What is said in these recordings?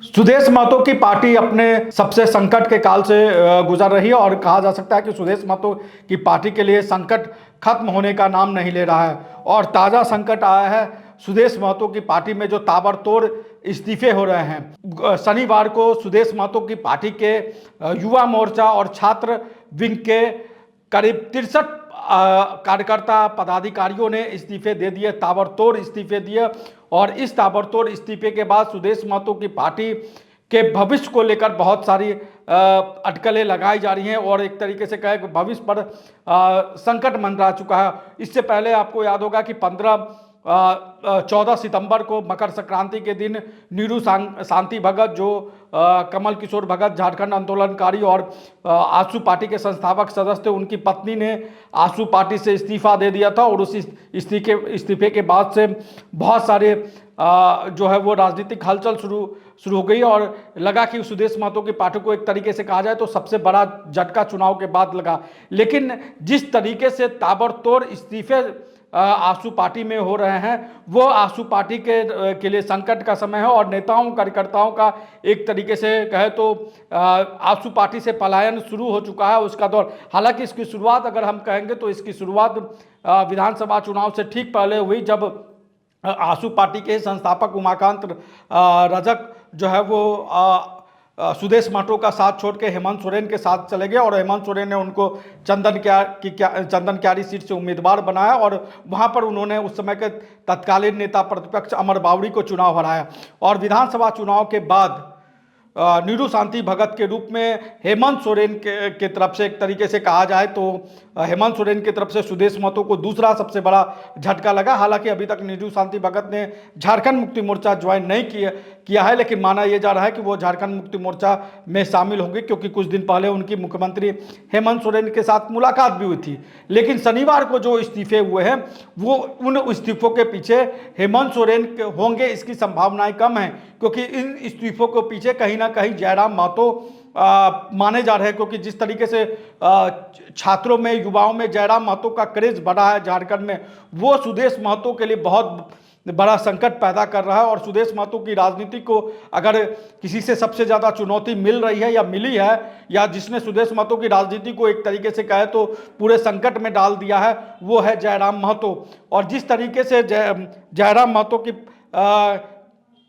सुदेश महतो की पार्टी अपने सबसे संकट के काल से गुजर रही है और कहा जा सकता है कि सुदेश महतो की पार्टी के लिए संकट खत्म होने का नाम नहीं ले रहा है। और ताज़ा संकट आया है सुदेश महतो की पार्टी में, जो ताबड़तोड़ इस्तीफे हो रहे हैं। शनिवार को सुदेश महतो की पार्टी के युवा मोर्चा और छात्र विंग के करीब 63 कार्यकर्ता पदाधिकारियों ने इस्तीफे दे दिए, ताबड़तोड़ इस्तीफे दिए। और इस ताबड़तोड़ इस्तीफे के बाद सुदेश महतो की पार्टी के भविष्य को लेकर बहुत सारी अटकलें लगाई जा रही हैं और एक तरीके से कहें कि भविष्य पर संकट मंडरा चुका है। इससे पहले आपको याद होगा कि 14 सितंबर को मकर संक्रांति के दिन नीरू शांति भगत, जो कमल किशोर भगत झारखंड आंदोलनकारी और आजसू पार्टी के संस्थापक सदस्य थे, उनकी पत्नी ने आजसू पार्टी से इस्तीफा दे दिया था। और उस इस्तीफे के बाद से बहुत सारे जो है वो राजनीतिक हलचल शुरू हो गई और लगा कि सुदेश महतो की पार्टी को एक तरीके से कहा जाए तो सबसे बड़ा झटका चुनाव के बाद लगा। लेकिन जिस तरीके से ताबड़तोड़ इस्तीफे आजसू पार्टी में हो रहे हैं, वो आजसू पार्टी के लिए संकट का समय है और नेताओं कार्यकर्ताओं का एक तरीके से कहे तो आजसू पार्टी से पलायन शुरू हो चुका है उसका दौर। हालांकि इसकी शुरुआत अगर हम कहेंगे तो इसकी शुरुआत विधानसभा चुनाव से ठीक पहले हुई, जब आजसू पार्टी के संस्थापक उमाकांत रजक जो है वो सुदेश महतो का साथ छोड़ के हेमंत सोरेन के साथ चले गए और हेमंत सोरेन ने उनको चंदन क्यारी सीट से उम्मीदवार बनाया और वहां पर उन्होंने उस समय के तत्कालीन नेता प्रतिपक्ष अमर बावड़ी को चुनाव हराया। और विधानसभा चुनाव के बाद नीरू शांति भगत के रूप में हेमंत सोरेन के तरफ से एक तरीके से कहा जाए तो हेमंत सोरेन की तरफ से सुदेश महतो को दूसरा सबसे बड़ा झटका लगा। हालांकि अभी तक नीरू शांति भगत ने झारखंड मुक्ति मोर्चा ज्वाइन नहीं किया है, लेकिन माना यह जा रहा है कि वो झारखंड मुक्ति मोर्चा में शामिल होंगे, क्योंकि कुछ दिन पहले उनकी मुख्यमंत्री हेमंत सोरेन के साथ मुलाकात भी हुई थी। लेकिन शनिवार को जो इस्तीफे हुए हैं वो उन इस्तीफों के पीछे हेमंत सोरेन होंगे, इसकी संभावनाएं कम हैं, क्योंकि इन इस्तीफों के पीछे कहीं ना कहीं जयराम महतो माने जा रहे हैं। क्योंकि जिस तरीके से छात्रों में, युवाओं में जयराम महतो का क्रेज बढ़ा है झारखंड में, वो सुदेश महतो के लिए बहुत बड़ा संकट पैदा कर रहा है। और सुदेश महतो की राजनीति को अगर किसी से सबसे ज़्यादा चुनौती मिल रही है या मिली है, या जिसने सुदेश महतो की राजनीति को एक तरीके से कहे तो पूरे संकट में डाल दिया है, वो है जयराम महतो। और जिस तरीके से जयराम महतो की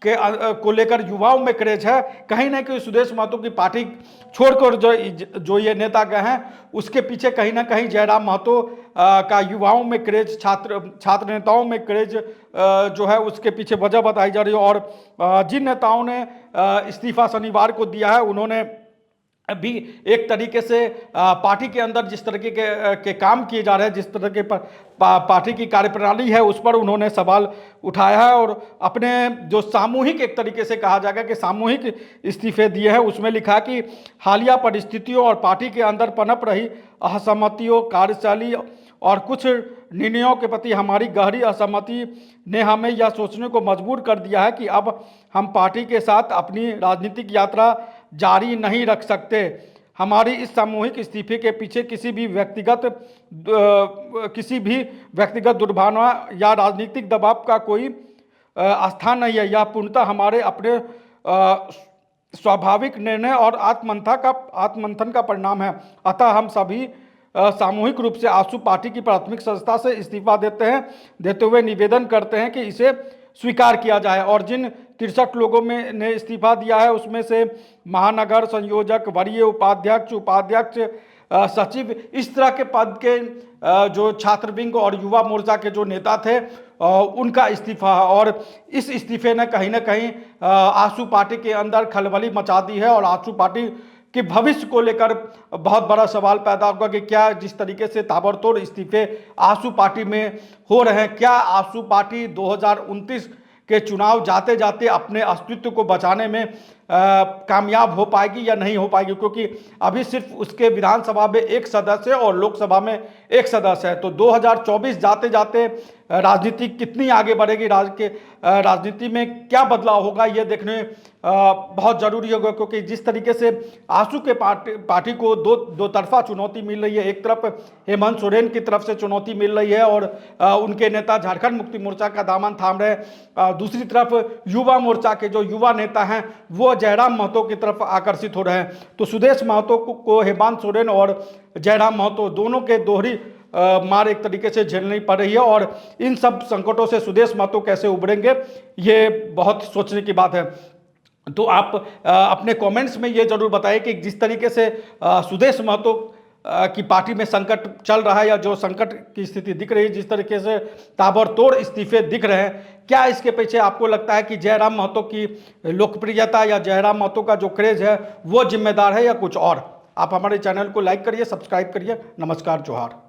को लेकर युवाओं में क्रेज है, कहीं ना कहीं सुदेश महतो की पार्टी छोड़कर जो ये नेता गए हैं उसके पीछे कहीं ना कहीं जयराम महतो का युवाओं में क्रेज, छात्र नेताओं में क्रेज जो है उसके पीछे वजह बताई जा रही है। और जिन नेताओं ने इस्तीफा शनिवार को दिया है, उन्होंने भी एक तरीके से पार्टी के अंदर जिस तरीके के काम किए जा रहे हैं, जिस तरह के पार्टी की कार्यप्रणाली है, उस पर उन्होंने सवाल उठाया है। और अपने जो सामूहिक, एक तरीके से कहा जाएगा कि सामूहिक इस्तीफे दिए हैं, उसमें लिखा कि हालिया परिस्थितियों और पार्टी के अंदर पनप रही असहमतियों, कार्यशैली और कुछ निर्णयों के प्रति हमारी गहरी असहमति ने हमें यह सोचने को मजबूर कर दिया है कि अब हम पार्टी के साथ अपनी राजनीतिक यात्रा जारी नहीं रख सकते। हमारी इस सामूहिक इस्तीफे के पीछे किसी भी व्यक्तिगत दुर्भावना या राजनीतिक दबाव का कोई स्थान नहीं है। यह पूर्णतः हमारे अपने स्वाभाविक निर्णय और आत्ममंथन का परिणाम है। अतः हम सभी सामूहिक रूप से आजसू पार्टी की प्राथमिक संस्था से इस्तीफा देते हुए निवेदन करते हैं कि इसे स्वीकार किया जाए। और जिन 63 लोगों ने इस्तीफा दिया है, उसमें से महानगर संयोजक, वरीय उपाध्यक्ष, सचिव, इस तरह के पद के जो छात्र विंग और युवा मोर्चा के जो नेता थे उनका इस्तीफा है। और इस इस्तीफे ने कहीं ना कहीं आजसू पार्टी के अंदर खलबली मचा दी है और आजसू पार्टी कि भविष्य को लेकर बहुत बड़ा सवाल पैदा होगा कि क्या जिस तरीके से ताबड़तोड़ इस्तीफे आजसू पार्टी में हो रहे हैं, क्या आजसू पार्टी 2029 के चुनाव जाते जाते अपने अस्तित्व को बचाने में कामयाब हो पाएगी या नहीं हो पाएगी। क्योंकि अभी सिर्फ उसके विधानसभा में एक सदस्य और लोकसभा में एक सदस्य है, तो 2024 जाते जाते राजनीति कितनी आगे बढ़ेगी, राजनीति में क्या बदलाव होगा, ये देखने बहुत ज़रूरी होगा। क्योंकि जिस तरीके से आजसू के पार्टी को दो तरफा चुनौती मिल रही है, एक तरफ हेमंत सोरेन की तरफ से चुनौती मिल रही है और उनके नेता झारखंड मुक्ति मोर्चा का दामन थाम रहे, दूसरी तरफ युवा मोर्चा के जो युवा नेता हैं वो जयराम महतो की तरफ आकर्षित हो रहे हैं। तो सुदेश महतो को हेमंत सोरेन और जयराम महतो दोनों के दोहरी मार एक तरीके से झेलनी पड़ रही है और इन सब संकटों से सुदेश महतो कैसे उभरेंगे, ये बहुत सोचने की बात है। तो आप अपने कमेंट्स में ये जरूर बताएं कि जिस तरीके से सुदेश महतो की पार्टी में संकट चल रहा है या जो संकट की स्थिति दिख रही है, जिस तरीके से ताबड़तोड़ इस्तीफे दिख रहे हैं, क्या इसके पीछे आपको लगता है कि जयराम महतो की लोकप्रियता या जयराम महतो का जो क्रेज है वो जिम्मेदार है या कुछ और? आप हमारे चैनल को लाइक करिए, सब्सक्राइब करिए। नमस्कार, जोहार।